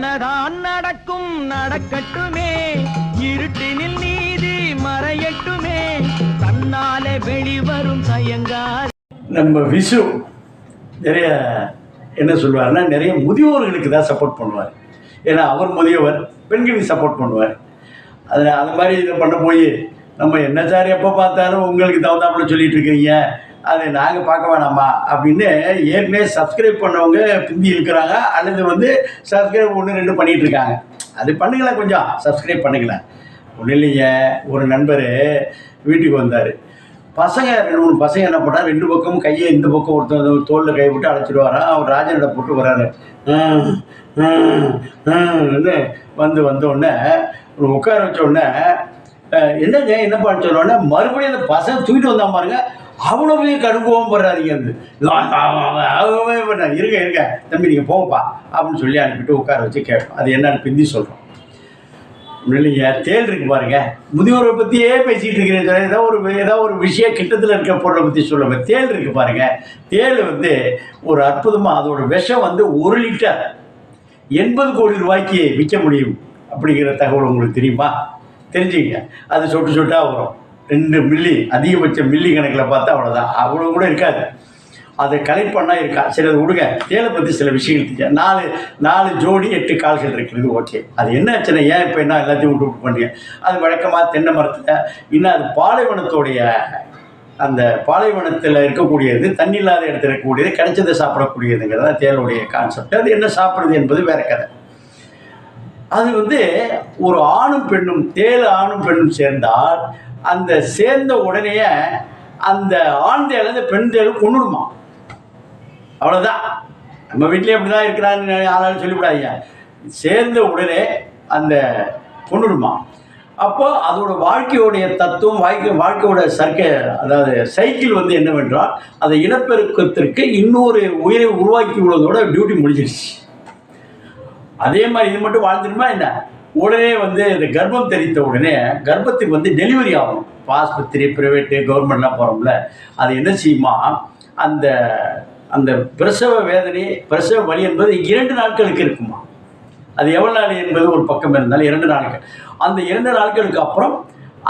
நடக்கும் நடக்கட்டுமே, இருட்டினில் நீதி மறையட்டுமே, தன்னாலே வெளிவரும் தயங்கார். நம்ம விஷு நிறைய என்ன சொல்லுவாருன்னா, நிறைய முதியோர்களுக்கு தான் சப்போர்ட் பண்ணுவார். ஏன்னா அவர் முதியவர், பெண்களுக்கு சப்போர்ட் பண்ணுவார். அதில் அது மாதிரி இதை பண்ண போய் நம்ம என்ன சார் எப்போ பார்த்தாலும் உங்களுக்கு தகுந்தாப்புல சொல்லிட்டு இருக்கீங்க, அதை நாங்கள் பார்க்க வேணாமா அப்படின்னு ஏற்கனவே சப்ஸ்கிரைப் பண்ணவங்க பிந்தி இருக்கிறாங்க, அல்லது சப்ஸ்கிரைப் 1-2 பண்ணிகிட்டு இருக்காங்க. அது பண்ணுங்களேன், கொஞ்சம் சப்ஸ்கிரைப் பண்ணுங்களேன். ஒன்றும் இல்லைங்க, ஒரு நண்பர் வீட்டுக்கு வந்தார். பசங்க 2-3 பசங்க என்ன பண்ணால், 2 பக்கமும் கையை இந்த பக்கம் ஒருத்தர் தோளில் கை விட்டு அழைச்சிடுவாரான். அவர் ராஜனிட போட்டு வர்றாரு. வந்தோடனே உட்கார வச்ச உடனே என்னங்க என்னப்பான்னு சொன்னோடனே மறுபடியும் அந்த பசங்க தூக்கிட்டு வந்தா பாருங்க, அவ்வளோ பெரிய கடுங்கோவம் போடுறாருங்க. இருங்க தம்பி நீங்கள் போங்கப்பா அப்படின்னு சொல்லி அனுப்பிட்டு உட்கார வச்சு கேட்போம். அது என்னன்னு பிந்தி சொல்கிறோம். இல்லைங்க, தேல் இருக்கு பாருங்க, முதியோரை பற்றியே பேசிகிட்டு இருக்கிறேன். ஏதாவது ஒரு விஷயம் கிட்டத்தில் இருக்கிற பொருளை பற்றி சொல்லுவேன். தேல் இருக்கு பாருங்க, தேல் ஒரு அற்புதமாக அதோட விஷம் 1 லிட்டர் 80 கோடி ரூபாய்க்கு விற்க முடியும் அப்படிங்கிற தகவல் உங்களுக்கு தெரியுமா? தெரிஞ்சுங்க. அது சொட்டு சொட்டாக வரும். 2 மில்லி, அதிகபட்ச மில்லி கணக்கில் பார்த்தா அவ்வளோதான், அவ்வளோ கூட இருக்காது. அதை கலெக்ட் பண்ணால் இருக்கா. சரி, அதை விடுங்க. தேலை பற்றி சில விஷயங்கள் தெரியும். 4 ஜோடி 8 கால்கள் இருக்கிறது, ஓகே. அது என்ன ஆச்சுன்னா, ஏன் இப்போ என்ன எல்லாத்தையும் விட்டு பண்ணுறீங்க? அது வழக்கமாக தென்னை மரத்தில் இன்னும் அது பாலைவனத்தோடைய அந்த பாலைவனத்தில் இருக்கக்கூடியது, தண்ணி இல்லாத இடத்துல இருக்கக்கூடியது, கிடைச்சதை சாப்பிடக்கூடியதுங்கிறத தேலுடைய கான்செப்ட். அது என்ன சாப்பிட்றது என்பது வேற கதை. அது ஒரு ஆணும் பெண்ணும், தேல் ஆணும் பெண்ணும் சேர்ந்தால் அந்த சேர்ந்த உடனே அந்த ஆண் தேலை அந்த பெண் தேலும் கொண்டுடுமா. அவ்வளோதான். நம்ம வீட்டிலே அப்படி தான் இருக்கிறான்னு ஆளாலும் சொல்லிவிடாதீங்க. சேர்ந்த உடனே அந்த கொண்டுடுமா. அப்போ அதோட வாழ்க்கையோடைய தத்துவம், வாழ்க்கையோட அதாவது சைக்கிள் என்னவென்றால், அதை இனப்பெருக்கத்திற்கு இன்னொரு உயிரை உருவாக்கி உள்ளதோட டியூட்டி முடிஞ்சிருச்சு. அதே மாதிரி இது மட்டும் வாழ்ந்துருமா என்ன? உடனே இந்த கர்ப்பம் தெரித்த உடனே கர்ப்பத்துக்கு டெலிவரி ஆகணும். ஆஸ்பத்திரி, பிரைவேட்டு, கவர்மெண்ட்லாம் போகிறோம்ல, அது என்ன செய்யுமா, அந்த அந்த பிரசவ வேதனை, பிரசவ வலி என்பது 2 நாட்களுக்கு இருக்குமா. அது எவ்வளோ நாள் என்பது ஒரு பக்கம் இருந்தாலும் 2 நாட்கள். அந்த 2 நாட்களுக்கு அப்புறம்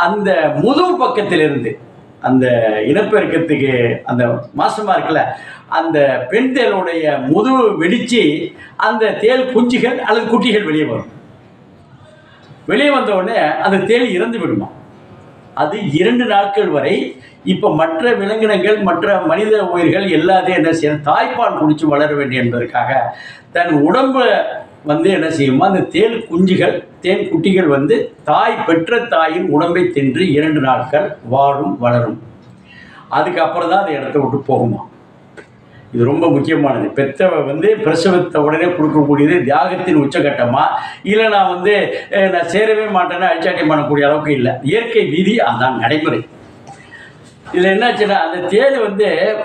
அந்த முதுகு பக்கத்திலிருந்து அந்த இனப்பெருக்கத்துக்கு அந்த மாசமாக இருக்குல்ல, அந்த பெண் தேலுடைய முதுகு வெடித்து அந்த தேல் குஞ்சுகள் அல்லது குட்டிகள் வெளியே வரும். வெளியே வந்த உடனே அந்த தேல் இறந்து விடுமா. அது 2 நாட்கள் வரை. இப்போ மற்ற விலங்கினங்கள், மற்ற மனித உயிர்கள் எல்லாத்தையும் என்ன செய்யணும், தாய்ப்பால் குடித்து வளர வேண்டும் என்பதற்காக தன் உடம்பை என்ன செய்யுமா, அந்த தேல் குஞ்சுகள், தேன் குட்டிகள் தாய் பெற்ற தாயின் உடம்பை தின்று 2 நாட்கள் வாழும், வளரும். அதுக்கப்புறம் தான் அந்த இடத்த விட்டு போகுமா. இது ரொம்ப முக்கியமானது. பெத்தவ பிரசவத்தை உடனே கொடுக்கக்கூடியது தியாகத்தின் உச்சகட்டமா, இல்லை நான் சேரவே மாட்டேன்னு அழிச்சாட்டியம் பண்ணக்கூடிய அளவுக்கு இல்லை. இயற்கை விதி, அதான் நடைமுறை. இதில் என்னாச்சுன்னா, அந்த தேல்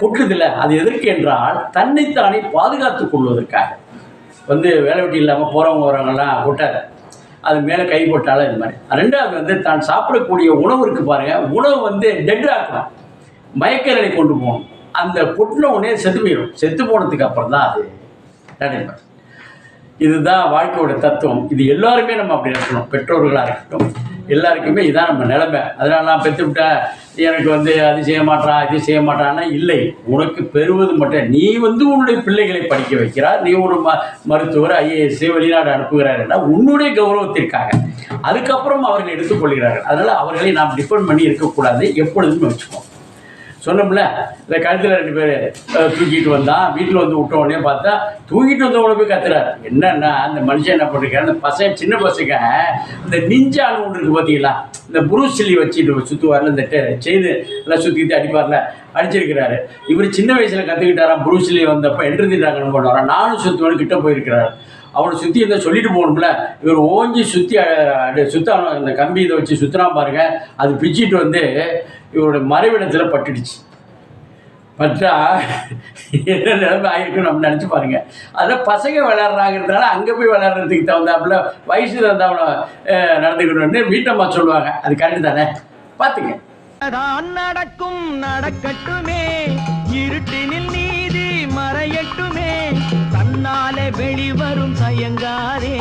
கொட்டுதில்லை. அது எதற்கு என்றால், தன்னைத்தானே பாதுகாத்து கொள்வதற்காக. வேலை வெட்டி இல்லாமல் போகிறவங்க வரவங்கலாம் கொட்டாது. அது மேலே கை போட்டாலும் இது மாதிரி. 2வது தான் சாப்பிடக்கூடிய உணவு இருக்குது பாருங்கள், உணவு டெட் ஆக்கணும், மயக்க நிலை கொண்டு போகணும். அந்த கொட்டின உடனே செத்து போயிடும். செத்து போனதுக்கு அப்புறம் தான் அது நடைமுறை. இதுதான் வாழ்க்கையோட தத்துவம். இது எல்லாருமே நம்ம அப்படி இருக்கணும். பெற்றோர்களாக இருக்கட்டும், எல்லாருக்குமே இதான் நம்ம நிலைமை. அதனால் நான் பெற்றுவிட்டேன், எனக்கு அது செய்ய மாட்டான், இது செய்ய மாட்டான்னா இல்லை. உனக்கு பெறுவது மட்டும். நீ உன்னுடைய பிள்ளைகளை படிக்க வைக்கிறார், நீ ஒரு மருத்துவர், IAS வெளிநாடு அனுப்புகிறாருன்னா உன்னுடைய கௌரவத்திற்காக. அதுக்கப்புறம் அவர்கள் எடுத்துக்கொள்கிறார்கள். அதனால் அவர்களை நாம் டிபெண்ட் பண்ணி இருக்கக்கூடாது, எப்பொழுதுமே வச்சுக்கோம். சொன்னோம்ல, இந்த கழுத்தில் 2 பேர் தூக்கிட்டு வந்தான். வீட்டில் விட்ட உடனே பார்த்தா தூக்கிட்டு வந்தவங்களை போய் கத்துறாரு. என்னன்னா, அந்த மனுஷன் என்ன பண்ணிருக்காரு, அந்த பசங்க, சின்ன பசங்க இந்த நிஞ்சான்னு ஒன்று இருக்குது பார்த்தீங்களா, இந்த புரூஸ்லி வச்சுட்டு சுற்றுவார்ல, இந்த செயின் எல்லாம் சுற்றிட்டு அடிப்பார்ல, அடிச்சிருக்கிறாரு. இவர் சின்ன வயசில் கற்றுக்கிட்டாராம். புரூஸ்லி வந்தப்போ என்ட்ரன்ஸ் பண்ணுவாராம். நானும் சுற்றுவேன்னு கிட்ட போயிருக்கிறார். அவனை சுற்றி இருந்தால் சொல்லிட்டு போகணும்ல. இவர் ஓஞ்சி சுற்றி சுத்தான அந்த கம்பி இதை வச்சு சுற்றுறான் பாருங்க. அது பிச்சுட்டு இவருடைய மறைவிடத்தில் பட்டுடுச்சு. பட்டா என்ன நிலைமை ஆகிருக்குன்னு நம்ம நினச்சி பாருங்க. அதனால் பசங்க விளையாடுறாங்கிறதுனால அங்கே போய் விளையாடுறதுக்கு தகுந்தாப்புல வயசு தகுந்தாப்புல நடந்துக்கணும்னு வீட்டம்மா சொல்லுவாங்க. அது கரெக்டு தானே? பார்த்துங்க. நடக்கும் நடக்கட்டுமே, இருட்டினில் நீதி மறையட்டுமே, தன்னாலே வெளிவரும் தயங்காதே